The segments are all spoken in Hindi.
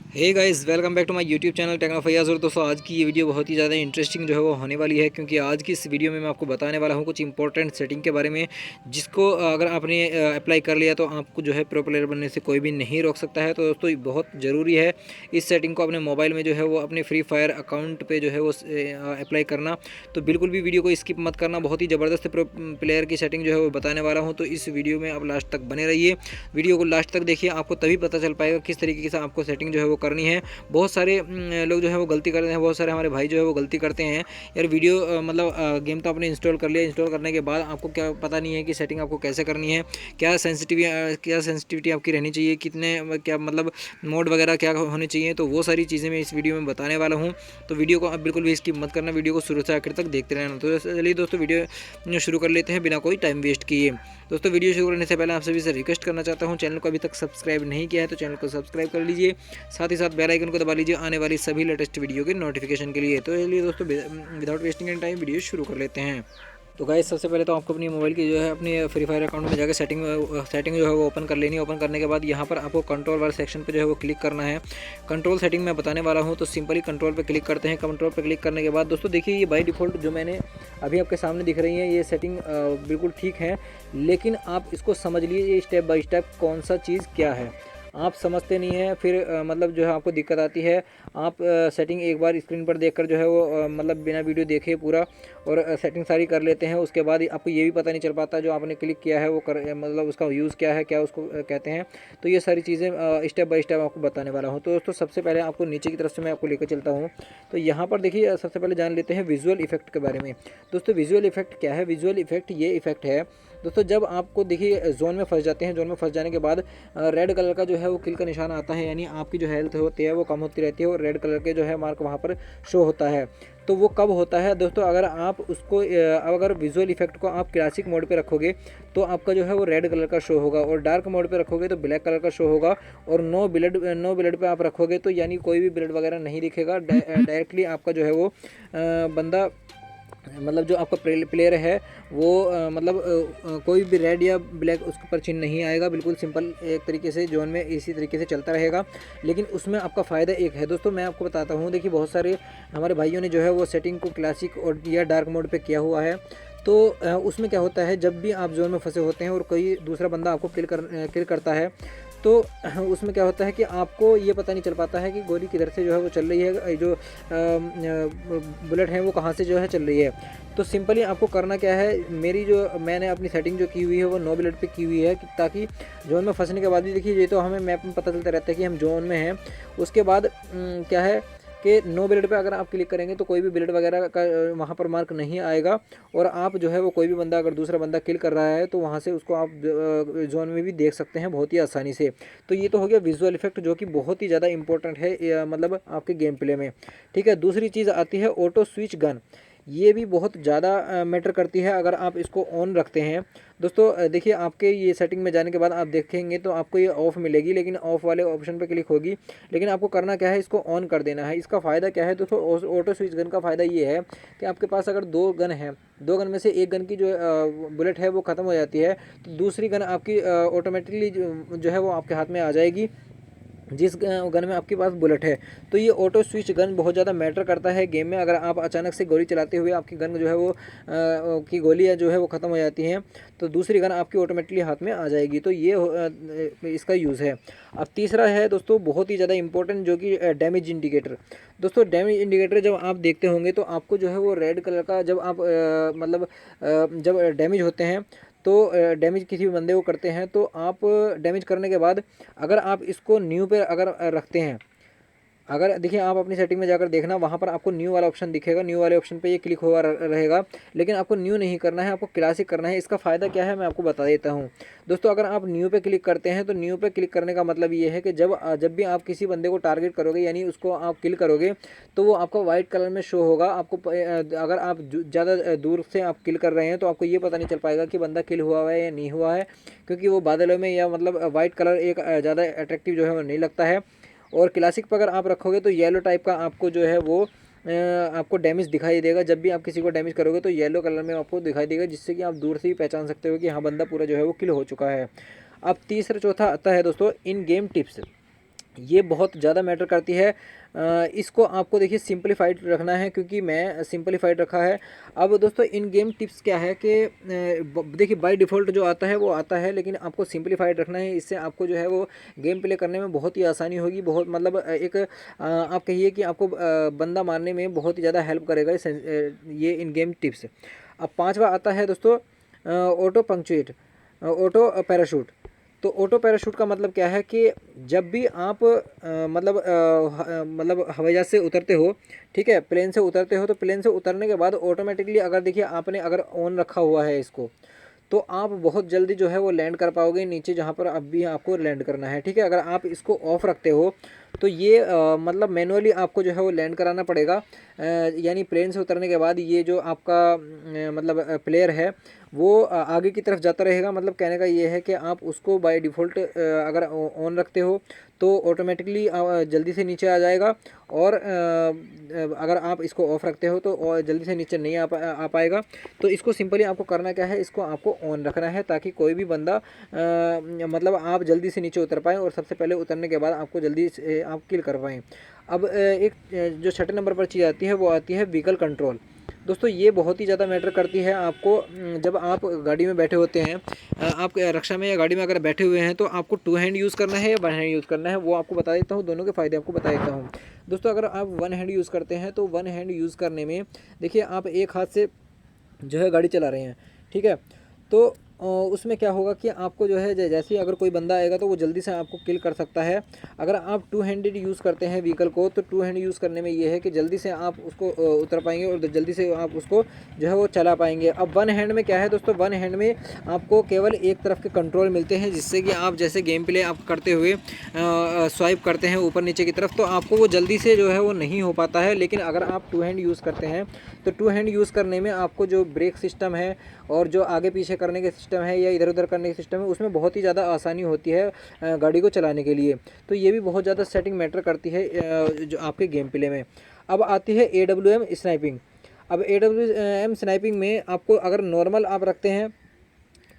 Hey guys, welcome back to my YouTube channel Techno Faiyaz. और दोस्तों, आज की ये वीडियो बहुत ही ज़्यादा इंटरेस्टिंग जो है वो होने वाली है, क्योंकि आज की इस वीडियो में मैं आपको बताने वाला हूँ कुछ इंपॉर्टेंट सेटिंग के बारे में, जिसको अगर आपने अप्लाई कर लिया तो आपको जो है प्रो प्लेयर बनने से कोई भी नहीं रोक सकता है। तो दोस्तों, ये बहुत ज़रूरी है इस सेटिंग को अपने मोबाइल में जो है वो अपने फ्री फायर अकाउंट पर जो है वो अप्लाई करना। तो बिल्कुल भी वीडियो को स्किप मत करना, बहुत ही ज़बरदस्त प्रो प्लेयर की सेटिंग जो है वो बताने वाला हूँ। तो इस वीडियो में आप लास्ट तक बने रहिए, वीडियो को लास्ट तक देखिए, आपको तभी पता चल पाएगा किस तरीके से आपको सेटिंग जो है वो करनी है। बहुत सारे लोग जो है वो गलती करते हैं, बहुत सारे हमारे भाई जो है वो गलती करते हैं यार। वीडियो गेम तो आपने इंस्टॉल कर लिया, इंस्टॉल करने के बाद आपको क्या पता नहीं है कि सेटिंग आपको कैसे करनी है, क्या सेंसिटिविटी आपकी रहनी चाहिए, कितने क्या मोड वगैरह क्या होने चाहिए। तो वो सारी चीज़ें मैं इस वीडियो में बताने वाला हूँ। तो वीडियो को आप बिल्कुल भी स्किप मत करना, वीडियो को शुरू से आखिर तक देखते रहना। तो चलिए दोस्तों, वीडियो शुरू कर लेते हैं बिना कोई टाइम वेस्ट किए। दोस्तों, वीडियो शुरू करने से पहले आप सभी से रिक्वेस्ट करना चाहता हूँ, चैनल को अभी तक सब्सक्राइब नहीं किया है तो चैनल को सब्सक्राइब कर लीजिए, साथ ही साथ बेल आइकन को दबा लीजिए आने वाली सभी लेटेस्ट वीडियो के नोटिफिकेशन के लिए। तो चलिए दोस्तों, without wasting any time video शुरू कर लेते हैं। तो गाइस, सबसे पहले तो आपको अपनी मोबाइल की जो है अपनी फ्री फायर अकाउंट में जाकर सेटिंग जो है वो ओपन कर लेनी है। ओपन करने के बाद यहाँ पर आपको कंट्रोल वाले सेक्शन पे जो है वो क्लिक करना है। कंट्रोल सेटिंग मैं बताने वाला हूँ, तो सिंपली कंट्रोल पे क्लिक करते हैं। कंट्रोल पे क्लिक करने के बाद दोस्तों देखिए, ये बाय डिफ़ॉल्ट जो मैंने अभी आपके सामने दिख रही है ये सेटिंग बिल्कुल ठीक है, लेकिन आप इसको समझ लीजिए स्टेप बाय स्टेप कौन सा चीज़ क्या है। आप समझते नहीं हैं, फिर जो है आपको दिक्कत आती है। आप सेटिंग एक बार स्क्रीन पर देखकर जो है वो बिना वीडियो देखे पूरा और सेटिंग सारी कर लेते हैं। उसके बाद आपको ये भी पता नहीं चल पाता जो आपने क्लिक किया है वो उसका यूज़ क्या है, क्या उसको कहते हैं। तो ये सारी चीज़ें स्टेप बाय स्टेप आपको बताने वाला हूँ। तो दोस्तों, सबसे पहले आपको नीचे की तरफ से मैं आपको लेकर चलता हूँ। तो यहाँ पर देखिए, सबसे पहले जान लेते हैं विजुअल इफेक्ट के बारे में। दोस्तों, विजुअल इफेक्ट क्या है? विजुअल इफेक्ट ये इफेक्ट है दोस्तों, जब आपको देखिए जोन में फंस जाते हैं, जोन में फंस जाने के बाद रेड कलर का जो है वो किल का निशान आता है, यानी आपकी जो हेल्थ होती है वो कम होती रहती है और रेड कलर के जो है मार्क वहाँ पर शो होता है। तो वो कब होता है दोस्तों? अगर आप उसको अगर विजुअल इफेक्ट को आप क्लासिक मोड पे रखोगे तो आपका जो है वो रेड कलर का शो होगा, और डार्क मोड पे रखोगे तो ब्लैक कलर का शो होगा, और नो ब्लड पे आप रखोगे तो यानी कोई भी ब्लड वगैरह नहीं दिखेगा। डायरेक्टली आपका जो है वो बंदा जो आपका प्लेयर है वो कोई भी रेड या ब्लैक उसके ऊपर चिन्ह नहीं आएगा। बिल्कुल सिंपल एक तरीके से जोन में इसी तरीके से चलता रहेगा। लेकिन उसमें आपका फ़ायदा एक है दोस्तों, मैं आपको बताता हूँ। देखिए, बहुत सारे हमारे भाइयों ने जो है वो सेटिंग को क्लासिक और या डार्क मोड पे किया हुआ है। तो उसमें क्या होता है, जब भी आप जोन में फंसे होते हैं और कोई दूसरा बंदा आपको किल करता है तो उसमें क्या होता है कि आपको ये पता नहीं चल पाता है कि गोली किधर से जो है वो चल रही है, जो बुलेट है वो कहाँ से जो है चल रही है। तो सिंपली आपको करना क्या है, मैंने अपनी सेटिंग जो की हुई है वो नो ब्लड पे की हुई है, ताकि जोन में फंसने के बाद भी देखिए, ये तो हमें मैप में पता चलता रहता है कि हम जोन में हैं। उसके बाद क्या है कि नो ब्लड पे अगर आप क्लिक करेंगे तो कोई भी ब्लड वगैरह का वहाँ पर मार्क नहीं आएगा, और आप जो है वो कोई भी बंदा अगर दूसरा बंदा किल कर रहा है तो वहाँ से उसको आप जोन में भी देख सकते हैं बहुत ही आसानी से। तो ये तो हो गया विजुअल इफेक्ट, जो कि बहुत ही ज़्यादा इंपॉर्टेंट है आपके गेम प्ले में। ठीक है, दूसरी चीज़ आती है ऑटो स्विच गन। ये भी बहुत ज़्यादा मैटर करती है अगर आप इसको ऑन रखते हैं। दोस्तों देखिए, आपके ये सेटिंग में जाने के बाद आप देखेंगे तो आपको ये ऑफ मिलेगी, लेकिन ऑफ वाले ऑप्शन पे क्लिक होगी। लेकिन आपको करना क्या है, इसको ऑन कर देना है। इसका फ़ायदा क्या है दोस्तों? ऑटो स्विच गन का फ़ायदा ये है कि आपके पास अगर दो गन है, दो गन में से एक गन की जो बुलेट है वो ख़त्म हो जाती है, तो दूसरी गन आपकी ऑटोमेटिकली जो है वो आपके हाथ में आ जाएगी, जिस गन में आपके पास बुलेट है। तो ये ऑटो स्विच गन बहुत ज़्यादा मैटर करता है गेम में। अगर आप अचानक से गोली चलाते हुए आपकी गन जो है वो की गोलियाँ जो है वो ख़त्म हो जाती हैं, तो दूसरी गन आपकी ऑटोमेटिकली हाथ में आ जाएगी। तो ये इसका यूज़ है। अब तीसरा है दोस्तों बहुत ही ज़्यादा इंपॉर्टेंट, जो कि डैमेज इंडिकेटर। दोस्तों, डैमेज इंडिकेटर जब आप देखते होंगे तो आपको जो है वो रेड कलर का, जब आप जब डैमेज होते हैं तो डैमेज किसी भी बंदे को करते हैं तो आप डैमेज करने के बाद अगर आप इसको न्यू पे अगर रखते हैं, अगर देखिए आप अपनी सेटिंग में जाकर देखना, वहाँ पर आपको न्यू वाला ऑप्शन दिखेगा, न्यू वाले ऑप्शन पे ये क्लिक हुआ रहेगा। लेकिन आपको न्यू नहीं करना है, आपको क्लासिक करना है। इसका फ़ायदा क्या है मैं आपको बता देता हूँ। दोस्तों, अगर आप न्यू पे क्लिक करते हैं तो न्यू पे क्लिक करने का मतलब ये है कि जब भी आप किसी बंदे को टारगेट करोगे, यानी उसको आप किल करोगे, तो वो आपका वाइट कलर में शो होगा। आपको अगर आप ज़्यादा दूर से आप किल कर रहे हैं तो आपको ये पता नहीं चल पाएगा कि बंदा किल हुआ है या नहीं हुआ है, क्योंकि वो बादलों में या वाइट कलर एक ज़्यादा अट्रैक्टिव जो है वो नहीं लगता है। और क्लासिक पर अगर आप रखोगे तो येलो टाइप का आपको जो है वो आपको डैमेज दिखाई देगा। जब भी आप किसी को डैमेज करोगे तो येलो कलर में आपको दिखाई देगा, जिससे कि आप दूर से ही पहचान सकते हो कि हाँ, बंदा पूरा जो है वो किल हो चुका है। अब तीसरा चौथा आता है दोस्तों इन गेम टिप्स। ये बहुत ज़्यादा मैटर करती है। इसको आपको देखिए सिंपलीफाइड रखना है, क्योंकि मैं सिंपलीफाइड रखा है। अब दोस्तों इन गेम टिप्स क्या है कि देखिए बाय डिफ़ॉल्ट जो आता है वो आता है, लेकिन आपको सिंपलीफाइड रखना है। इससे आपको जो है वो गेम प्ले करने में बहुत ही आसानी होगी। बहुत मतलब एक आप कहिए कि आपको बंदा मारने में बहुत ही ज़्यादा हेल्प करेगा ये इन गेम टिप्स। अब पाँचवा आता है दोस्तों ऑटो पंक्चुएट, ऑटो पैराशूट। तो ऑटो पैराशूट का मतलब क्या है कि जब भी आप मतलब हवाई जहाज़ से उतरते हो, ठीक है, प्लेन से उतरते हो, तो प्लेन से उतरने के बाद ऑटोमेटिकली अगर देखिए आपने अगर ऑन रखा हुआ है इसको, तो आप बहुत जल्दी जो है वो लैंड कर पाओगे नीचे जहाँ पर अब भी आपको लैंड करना है, ठीक है। अगर आप इसको ऑफ रखते हो तो ये मतलब मैनुअली आपको जो है वो लैंड कराना पड़ेगा। यानी प्लेन से उतरने के बाद ये जो आपका मतलब प्लेयर है वो आगे की तरफ जाता रहेगा। मतलब कहने का ये है कि आप उसको बाय डिफ़ॉल्ट अगर ऑन रखते हो तो ऑटोमेटिकली जल्दी से नीचे आ जाएगा, और अगर आप इसको ऑफ रखते हो तो जल्दी से नीचे नहीं आ पाएगा। तो इसको सिंपली आपको करना क्या है, इसको आपको ऑन रखना है ताकि कोई भी बंदा मतलब आप जल्दी से नीचे उतर पाएँ, और सबसे पहले उतरने के बाद आपको जल्दी से आप किल कर पाएँ। अब एक जो छठे नंबर पर चीज़ आती है वो आती है व्हीकल कंट्रोल। दोस्तों ये बहुत ही ज़्यादा मैटर करती है आपको। जब आप गाड़ी में बैठे होते हैं, आप रक्षा में या गाड़ी में अगर बैठे हुए हैं, तो आपको टू हैंड यूज़ करना है या वन हैंड यूज़ करना है, वो आपको बता देता हूँ। दोनों के फ़ायदे आपको बता देता हूँ। दोस्तों अगर आप वन हैंड यूज़ करते हैं तो वन हैंड यूज़ करने में देखिए आप एक हाथ से जो है गाड़ी चला रहे हैं, ठीक है। तो उसमें क्या होगा कि आपको जो है जैसे ही अगर कोई बंदा आएगा तो वो जल्दी से आपको किल कर सकता है। अगर आप टू हैंडेड यूज़ करते हैं व्हीकल को, तो टू हैंड यूज़ करने में ये है कि जल्दी से आप उसको उतर पाएंगे और जल्दी से आप उसको जो है वो चला पाएंगे। अब वन हैंड में क्या है दोस्तों, वन हैंड में आपको केवल एक तरफ के कंट्रोल मिलते हैं, जिससे कि आप जैसे गेम प्ले आप करते हुए स्वाइप करते हैं ऊपर नीचे की तरफ, तो आपको वो जल्दी से जो है वो नहीं हो पाता है। लेकिन अगर आप टू हैंड यूज़ करते हैं तो टू हैंड यूज़ करने में आपको जो ब्रेक सिस्टम है और जो आगे पीछे करने के सिस्टम है या इधर उधर करने के सिस्टम है, उसमें बहुत ही ज़्यादा आसानी होती है गाड़ी को चलाने के लिए। तो ये भी बहुत ज़्यादा सेटिंग मैटर करती है जो आपके गेम प्ले में। अब आती है AWM स्नाइपिंग। अब AWM स्नाइपिंग में आपको अगर नॉर्मल आप रखते हैं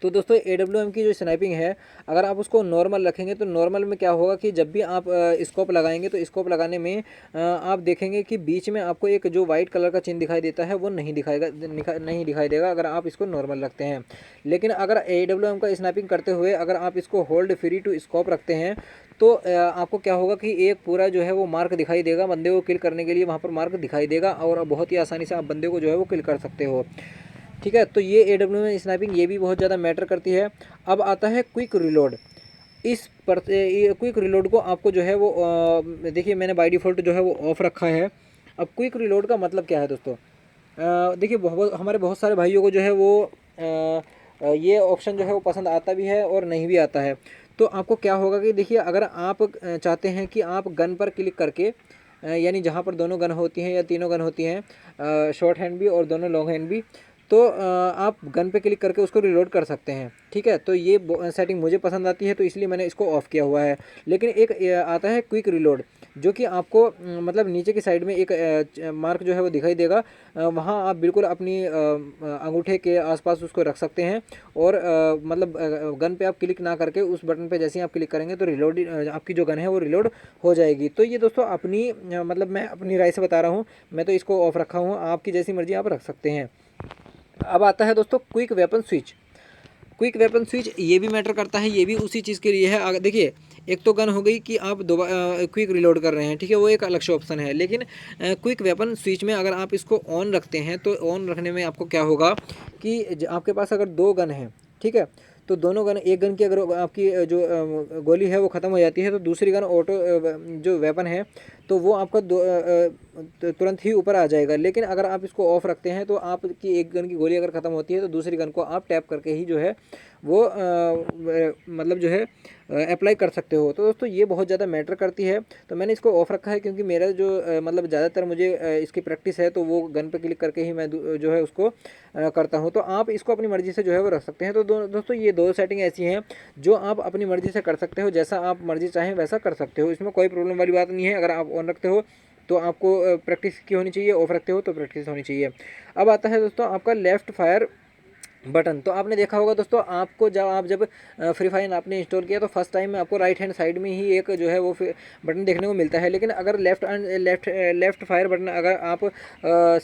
तो दोस्तों AWM की जो स्नाइपिंग है, अगर आप उसको नॉर्मल रखेंगे तो नॉर्मल में क्या होगा कि जब भी आप स्कोप लगाएंगे तो स्कोप लगाने में आप देखेंगे कि बीच में आपको एक जो वाइट कलर का चिन्ह दिखाई देता है वो नहीं नहीं दिखाई देगा अगर आप इसको नॉर्मल रखते हैं। लेकिन अगर AWM का स्नाइपिंग करते हुए अगर आप इसको होल्ड फ्री टू स्कोप रखते हैं तो आपको क्या होगा कि एक पूरा जो है वो मार्क दिखाई देगा, बंदे को किल करने के लिए वहाँ पर मार्क दिखाई देगा, और बहुत ही आसानी से आप बंदे को जो है वो किल कर सकते हो, ठीक है। तो ये AWM में स्नाइपिंग ये भी बहुत ज़्यादा मैटर करती है। अब आता है क्विक रिलोड। इस पर क्विक रिलोड को आपको जो है वो देखिए मैंने बाय डिफ़ॉल्ट जो है वो ऑफ रखा है। अब क्विक रिलोड का मतलब क्या है दोस्तों, देखिए हमारे बहुत सारे भाइयों को जो है वो ये ऑप्शन जो है वो पसंद आता भी है और नहीं भी आता है। तो आपको क्या होगा कि देखिए अगर आप चाहते हैं कि आप गन पर क्लिक करके यानी जहाँ पर दोनों गन होती हैं या तीनों गन होती हैं, शॉर्ट हैंड भी और दोनों लॉन्ग हैंड भी, तो आप गन पे क्लिक करके उसको रिलोड कर सकते हैं, ठीक है। तो ये सेटिंग मुझे पसंद आती है तो इसलिए मैंने इसको ऑफ़ किया हुआ है। लेकिन एक आता है क्विक रिलोड, जो कि आपको मतलब नीचे की साइड में एक मार्क जो है वो दिखाई देगा, वहाँ आप बिल्कुल अपनी अंगूठे के आसपास उसको रख सकते हैं, और मतलब गन पे आप क्लिक ना करके उस बटन पे जैसे ही आप क्लिक करेंगे तो रिलोड आपकी जो गन है वो रिलोड हो जाएगी। तो ये दोस्तों अपनी मतलब मैं अपनी राय से बता रहा हूँ, मैं तो इसको ऑफ रखा हूँ, आपकी जैसी मर्जी आप रख सकते हैं। अब आता है दोस्तों quick weapon switch. Quick weapon switch ये भी मैटर करता है, ये भी उसी चीज़ के लिए है। अगर देखिए एक तो गन हो गई कि आप दोबारा क्विक रिलोड कर रहे हैं, ठीक है, वो एक अलग से ऑप्शन है। लेकिन क्विक वेपन स्विच में अगर आप इसको ऑन रखते हैं तो ऑन रखने में आपको क्या होगा कि आपके पास अगर दो गन हैं, ठीक है, तो दोनों गन, एक गन की अगर आपकी जो गोली है वो ख़त्म हो जाती है तो दूसरी गन ऑटो जो वेपन है तो वो आपका तुरंत ही ऊपर आ जाएगा। लेकिन अगर आप इसको ऑफ रखते हैं तो आपकी एक गन की गोली अगर ख़त्म होती है तो दूसरी गन को आप टैप करके ही जो है वो मतलब जो है अप्लाई कर सकते हो। तो दोस्तों ये बहुत ज़्यादा मैटर करती है। तो मैंने इसको ऑफ रखा है क्योंकि मेरा जो मतलब ज़्यादातर मुझे इसकी प्रैक्टिस है, तो वो गन पे क्लिक करके ही मैं जो है उसको करता हूँ। तो आप इसको अपनी मर्ज़ी से जो है वो रख सकते हैं। तो दोस्तों ये दो सेटिंग ऐसी हैं जो आप अपनी मर्ज़ी से कर सकते हो, जैसा आप मर्ज़ी चाहें वैसा कर सकते हो, इसमें कोई प्रॉब्लम वाली बात नहीं है। अगर आप ऑन रखते हो तो आपको प्रैक्टिस की होनी चाहिए, ऑफ रखते हो तो प्रैक्टिस होनी चाहिए। अब आता है दोस्तों आपका लेफ़्ट फायर बटन तो आपने देखा होगा दोस्तों, आपको जब फ्री फायर आपने इंस्टॉल किया तो फर्स्ट टाइम में आपको राइट हैंड साइड में ही एक जो है वो बटन देखने को मिलता है। लेकिन अगर लेफ्ट फायर बटन अगर आप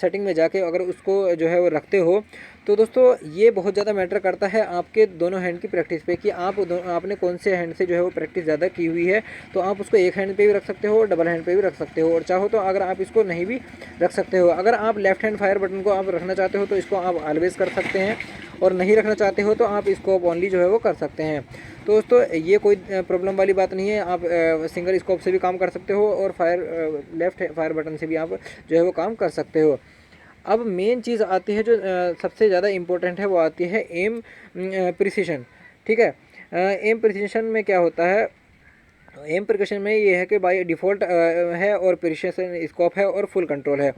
सेटिंग में जाके अगर उसको जो है वो रखते हो तो दोस्तों ये बहुत ज़्यादा मैटर करता है आपके दोनों हैंड की प्रैक्टिस पे कि आपने कौन से हैंड से जो है वो प्रैक्टिस ज़्यादा की हुई है। तो आप उसको एक हैंड पे भी रख सकते हो और डबल हैंड पे भी रख सकते हो, और चाहो तो अगर आप इसको नहीं भी रख सकते हो। अगर आप लेफ्ट हैंड फायर बटन को आप रखना चाहते हो तो इसको आप ऑलवेज़ कर सकते हैं, और नहीं रखना चाहते हो तो आप स्कोप ओनली जो है वो कर सकते हैं। तो दोस्तों ये कोई प्रॉब्लम वाली बात नहीं है, आप सिंगल स्कोप से भी काम कर सकते हो और लेफ्ट फायर बटन से भी आप जो है वो काम कर सकते हो। अब मेन चीज़ आती है जो सबसे ज़्यादा इम्पोर्टेंट है, वो आती है एम प्रिसिशन। ठीक है, एम प्रिसिशन में क्या होता है, एम प्रिकशन में ये है कि बाय डिफ़ॉल्ट है और प्रिसिशन स्कोप है और फुल कंट्रोल है।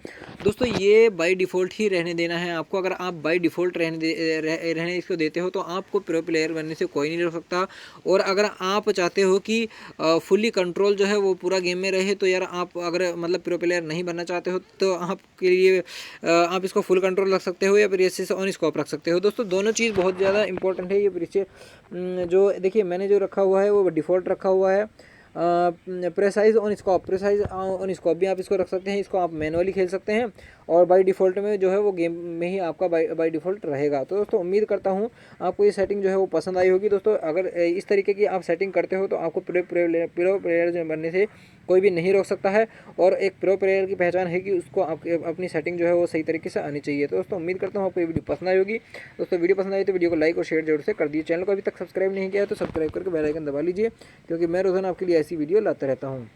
दोस्तों ये बाय डिफ़ॉल्ट ही रहने देना है आपको। अगर आप बाय डिफ़ॉल्ट रहने इसको देते हो तो आपको प्रो प्लेयर बनने से कोई नहीं रोक सकता। और अगर आप चाहते हो कि फुली कंट्रोल जो है वो पूरा गेम में रहे, तो यार आप अगर मतलब प्रो प्लेयर नहीं बनना चाहते हो तो आपके लिए आप इसको फुल कंट्रोल रख सकते हो या प्रिसिशन ऑन स्कोप रख सकते हो। दोस्तों दोनों चीज़ बहुत ज़्यादा इंपॉर्टेंट है। ये प्रिसिशन जो देखिए मैंने जो रखा हुआ है वो डिफ़ॉल्ट रखा हुआ है। प्रेसाइज ऑन स्कोप भी आप इसको रख सकते हैं, इसको आप मैनुअली खेल सकते हैं और बाय डिफ़ॉल्ट में जो है वो गेम में ही आपका बाय डिफ़ॉल्ट रहेगा। तो दोस्तों उम्मीद करता हूँ आपको ये सेटिंग जो है वो पसंद आई होगी। दोस्तों अगर इस तरीके की आप सेटिंग करते हो तो आपको प्रो प्लेयर बनने से कोई भी नहीं रोक सकता है, और एक प्रो प्लेयर की पहचान है कि उसको आपकी अपनी सेटिंग जो है वो सही तरीके से आनी चाहिए। तो दोस्तों उम्मीद करता हूँ आपको ये वीडियो पसंद आई होगी। दोस्तों वीडियो पसंद आई तो वीडियो को लाइक और शेयर जरूर से कर दीजिए। चैनल को अभी तक सब्सक्राइब नहीं किया है तो सब्सक्राइब करके बेल आइकन दबा लीजिए, क्योंकि मैं रोजाना आपके लिए ऐसी वीडियो लाता रहता हूँ।